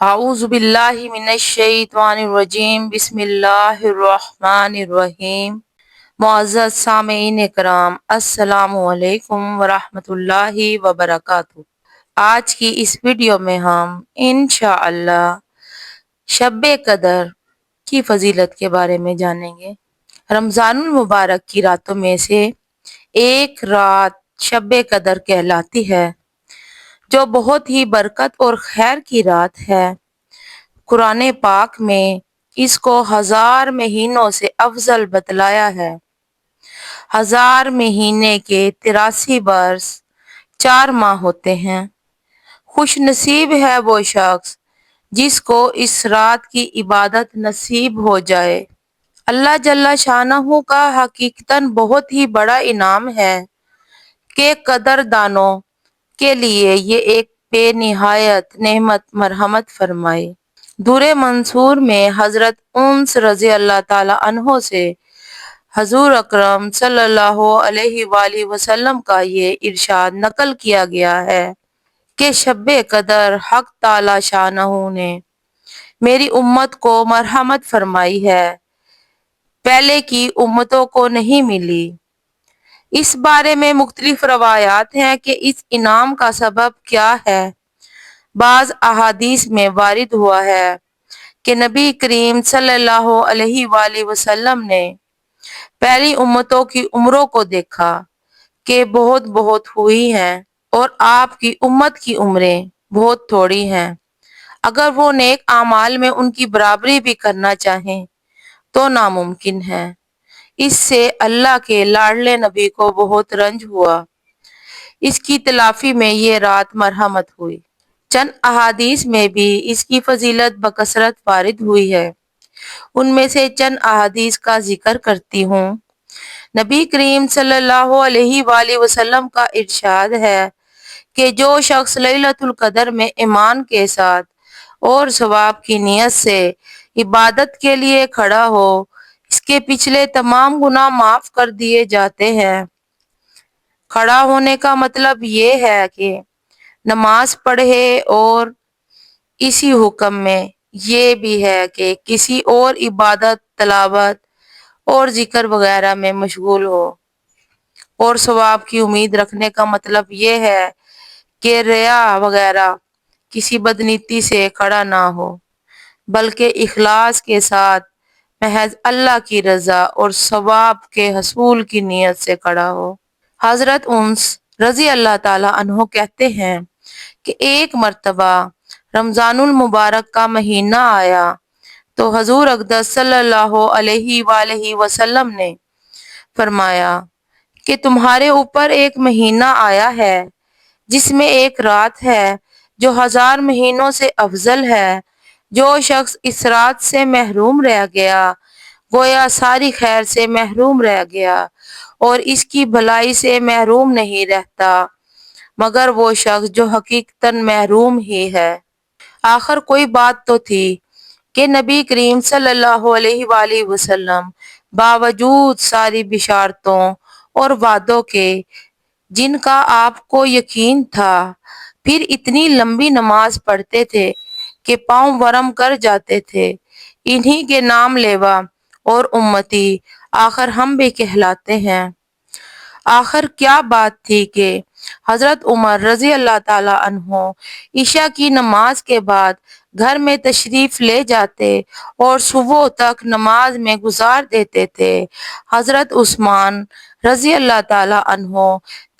اعوذ باللہ من الشیطان الرجیم، بسم اللہ الرحمن الرحیم۔ معزز سامعین کرام، السلام علیکم ورحمۃ اللہ وبرکاتہ۔ آج کی اس ویڈیو میں ہم انشاءاللہ شب قدر کی فضیلت کے بارے میں جانیں گے۔ رمضان المبارک کی راتوں میں سے ایک رات شب قدر کہلاتی ہے، جو بہت ہی برکت اور خیر کی رات ہے۔ قرآن پاک میں اس کو 1000 مہینوں سے افضل بتلایا ہے۔ 1000 مہینے کے 83 برس 4 ماہ ہوتے ہیں۔ خوش نصیب ہے وہ شخص جس کو اس رات کی عبادت نصیب ہو جائے۔ اللہ جل شانہ کا حقیقتاً بہت ہی بڑا انعام ہے کہ قدر دانوں کے لیے یہ ایک بے نہایت نعمت مرحمت فرمائے۔ دور منصور میں حضرت انس رضی اللہ تعالی عنہ سے حضور اکرم صلی اللہ علیہ وآلہ وسلم کا یہ ارشاد نقل کیا گیا ہے کہ شب قدر حق تعالی شانہ نے میری امت کو مرحمت فرمائی ہے، پہلے کی امتوں کو نہیں ملی۔ اس بارے میں مختلف روایات ہیں کہ اس انعام کا سبب کیا ہے۔ بعض احادیث میں وارد ہوا ہے کہ نبی کریم صلی اللہ علیہ وآلہ وسلم نے پہلی امتوں کی عمروں کو دیکھا کہ بہت بہت ہوئی ہیں اور آپ کی امت کی عمریں بہت تھوڑی ہیں۔ اگر وہ نیک اعمال میں ان کی برابری بھی کرنا چاہیں تو ناممکن ہے۔ اس سے اللہ کے لاڈلے نبی کو بہت رنج ہوا۔ اس کی تلافی میں یہ رات مرحمت ہوئی۔ چند احادیث میں بھی اس کی فضیلت بکثرت وارد ہوئی ہے۔ ان میں سے چند احادیث کا ذکر کرتی ہوں۔ نبی کریم صلی اللہ علیہ وآلہ وسلم کا ارشاد ہے کہ جو شخص لیلۃ القدر میں ایمان کے ساتھ اور ثواب کی نیت سے عبادت کے لیے کھڑا ہو، اس کے پچھلے تمام گناہ معاف کر دیے جاتے ہیں۔ کھڑا ہونے کا مطلب یہ ہے کہ نماز پڑھے، اور اسی حکم میں یہ بھی ہے کہ کسی اور عبادت، تلاوت اور ذکر وغیرہ میں مشغول ہو۔ اور ثواب کی امید رکھنے کا مطلب یہ ہے کہ ریا وغیرہ کسی بدنیتی سے کھڑا نہ ہو، بلکہ اخلاص کے ساتھ محض اللہ کی رضا اور ثواب کے حصول کی نیت سے کھڑا ہو۔ حضرت انس رضی اللہ تعالی عنہ کہتے ہیں کہ ایک مرتبہ رمضان المبارک کا مہینہ آیا تو حضور اقدس صلی اللہ علیہ وآلہ وسلم نے فرمایا کہ تمہارے اوپر ایک مہینہ آیا ہے جس میں ایک رات ہے جو 1000 مہینوں سے افضل ہے۔ جو شخص اس رات سے محروم رہ گیا گویا ساری خیر سے محروم رہ گیا، اور اس کی بھلائی سے محروم نہیں رہتا مگر وہ شخص جو حقیقتاً محروم ہی ہے۔ آخر کوئی بات تو تھی کہ نبی کریم صلی اللہ علیہ وآلہ وسلم باوجود ساری بشارتوں اور وعدوں کے، جن کا آپ کو یقین تھا، پھر اتنی لمبی نماز پڑھتے تھے کہ پاؤں ورم کر جاتے تھے۔ انہی کے نام لیوا اور امتی آخر ہم بھی کہلاتے ہیں۔ آخر کیا بات تھی کہ حضرت عمر رضی اللہ تعالی عنہ عشاء کی نماز کے بعد گھر میں تشریف لے جاتے اور صبح تک نماز میں گزار دیتے تھے۔ حضرت عثمان رضی اللہ تعالی عنہ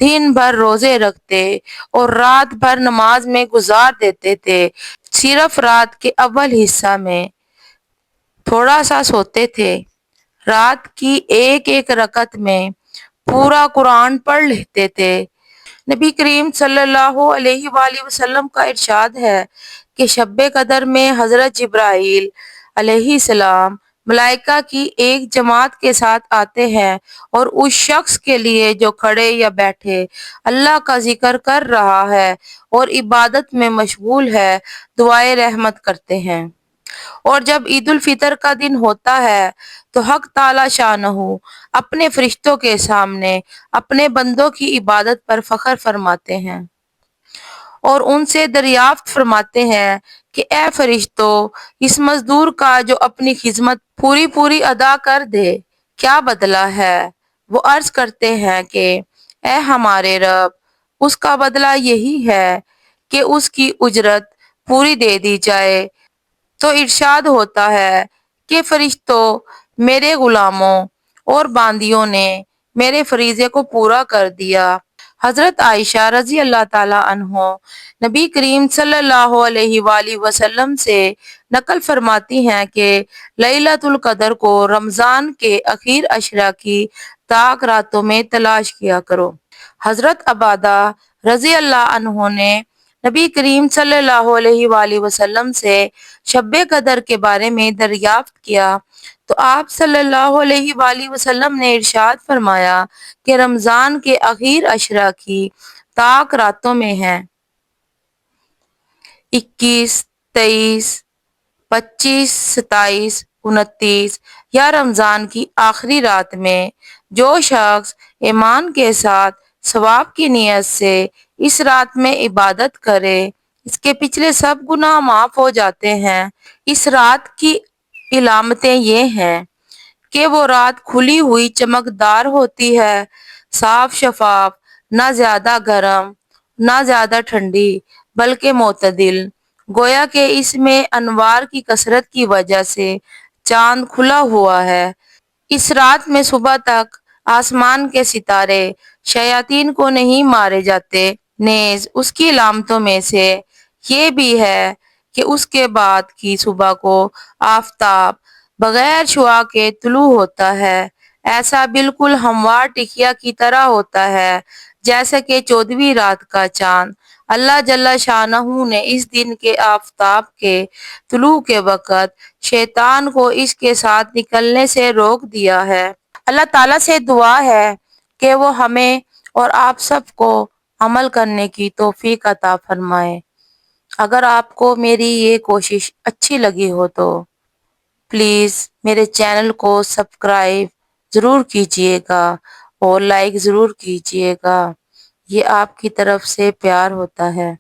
دن بھر روزے رکھتے اور رات بھر نماز میں گزار دیتے تھے۔ صرف رات کے اول حصہ میں تھوڑا سا سوتے تھے۔ رات کی ایک ایک رکعت میں پورا قرآن پڑھ لیتے تھے۔ نبی کریم صلی اللہ علیہ وآلہ وسلم کا ارشاد ہے کہ شب قدر میں حضرت جبرائیل علیہ السلام ملائکہ کی ایک جماعت کے ساتھ آتے ہیں اور اس شخص کے لیے جو کھڑے یا بیٹھے اللہ کا ذکر کر رہا ہے اور عبادت میں مشغول ہے، دعائے رحمت کرتے ہیں۔ اور جب عید الفطر کا دن ہوتا ہے تو حق تعالی شانہ اپنے فرشتوں کے سامنے اپنے بندوں کی عبادت پر فخر فرماتے ہیں اور ان سے دریافت فرماتے ہیں کہ اے فرشتوں، اس مزدور کا جو اپنی خدمت پوری پوری ادا کر دے کیا بدلہ ہے؟ وہ عرض کرتے ہیں کہ اے ہمارے رب، اس کا بدلہ یہی ہے کہ اس کی اجرت پوری دے دی جائے۔ تو ارشاد ہوتا ہے کہ فرشتوں، میرے غلاموں اور باندیوں نے میرے فریضے کو پورا کر دیا۔ حضرت عائشہ رضی اللہ تعالی عنہ نبی کریم صلی اللہ علیہ وآلہ وسلم سے نقل فرماتی ہیں کہ لیلۃ القدر کو رمضان کے اخیر عشرہ کی طاق راتوں میں تلاش کیا کرو۔ حضرت عبادہ رضی اللہ عنہ نے نبی کریم صلی اللہ علیہ وآلہ وسلم سے شب قدر کے بارے میں دریافت کیا تو آپ صلی اللہ علیہ وآلہ وسلم نے ارشاد فرمایا کہ رمضان کے اخیر عشرہ کی طاق راتوں میں ہے 21، 23، 25، 27، 29 یا رمضان کی آخری رات میں جو شخص ایمان کے ساتھ ثواب کی نیت سے اس رات میں عبادت کرے اس کے پچھلے سب گناہ معاف ہو جاتے ہیں۔ اس رات کی علامتیں یہ ہیں کہ وہ رات کھلی ہوئی چمکدار ہوتی ہے، صاف شفاف، نہ زیادہ گرم نہ زیادہ ٹھنڈی بلکہ معتدل، گویا کہ اس میں انوار کی کثرت کی وجہ سے چاند کھلا ہوا ہے۔ اس رات میں صبح تک آسمان کے ستارے شیاطین کو نہیں مارے جاتے۔ نیز اس کی علامتوں میں سے یہ بھی ہے کہ اس کے بعد کی صبح کو آفتاب بغیر شعاع کے طلوع ہوتا ہے، ایسا بالکل ہموار ٹکیا کی طرح ہوتا ہے جیسے کہ 14ویں رات کا چاند۔ اللہ جل شانہ نے اس دن کے آفتاب کے طلوع کے وقت شیطان کو اس کے ساتھ نکلنے سے روک دیا ہے۔ اللہ تعالیٰ سے دعا ہے کہ وہ ہمیں اور آپ سب کو عمل کرنے کی توفیق عطا فرمائے۔ اگر آپ کو میری یہ کوشش اچھی لگی ہو تو پلیز میرے چینل کو سبسکرائب ضرور کیجیے گا اور لائک ضرور کیجیے گا، یہ آپ کی طرف سے پیار ہوتا ہے۔